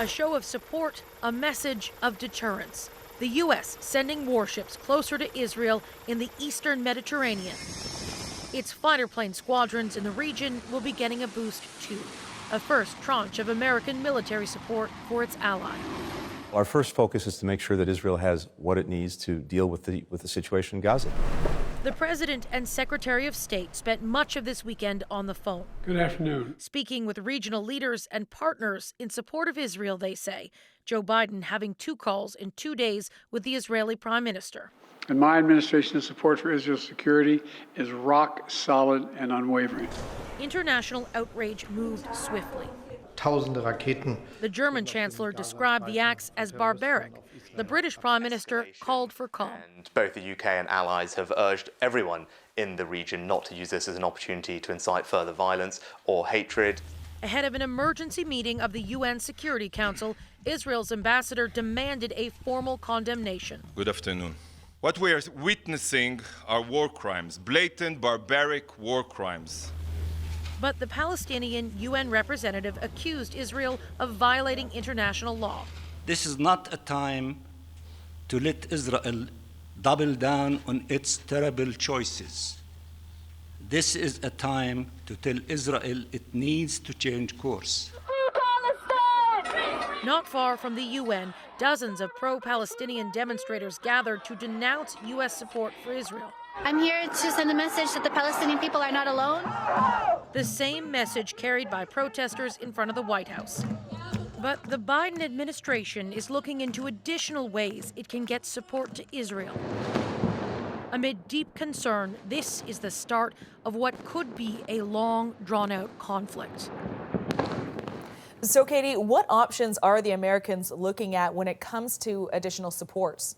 A show of support, a message of deterrence. The U.S. sending warships closer to Israel in the eastern Mediterranean. Its fighter plane squadrons in the region will be getting a boost too. A first tranche of American military support for its ally. Our first focus is to make sure that Israel has what it needs to deal with the situation in Gaza. The President and Secretary of State spent much of this weekend on the phone. Good afternoon. Speaking with regional leaders and partners in support of Israel, they say. Joe Biden having 2 calls in 2 days with the Israeli Prime Minister. And my administration's support for Israel's security is rock solid and unwavering. International outrage moved swiftly. Tausende Raketen. The German Chancellor described the acts as barbaric. The British Prime Minister called for calm. And both the UK and allies have urged everyone in the region not to use this as an opportunity to incite further violence or hatred. Ahead of an emergency meeting of the UN Security Council, Israel's ambassador demanded a formal condemnation. Good afternoon. What we are witnessing are war crimes, blatant, barbaric war crimes. But the Palestinian UN representative accused Israel of violating international law. This is not a time to let Israel double down on its terrible choices. This is a time to tell Israel it needs to change course. Not far from the UN, dozens of pro-Palestinian demonstrators gathered to denounce U.S. support for Israel. I'm here to send a message that the Palestinian people are not alone. The same message carried by protesters in front of the White House. But the Biden administration is looking into additional ways it can get support to Israel. Amid deep concern, this is the start of what could be a long, drawn-out conflict. So, Katie, what options are the Americans looking at when it comes to additional supports?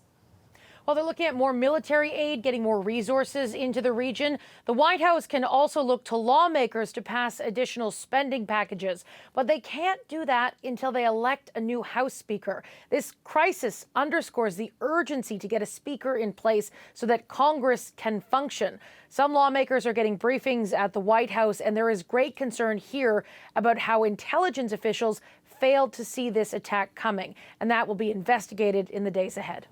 Well, they're looking at more military aid, getting more resources into the region. The White House can also look to lawmakers to pass additional spending packages, but they can't do that until they elect a new House Speaker. This crisis underscores the urgency to get a speaker in place so that Congress can function. Some lawmakers are getting briefings at the White House, and there is great concern here about how intelligence officials failed to see this attack coming, and that will be investigated in the days ahead.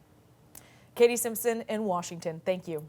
Katie Simpson in Washington, thank you.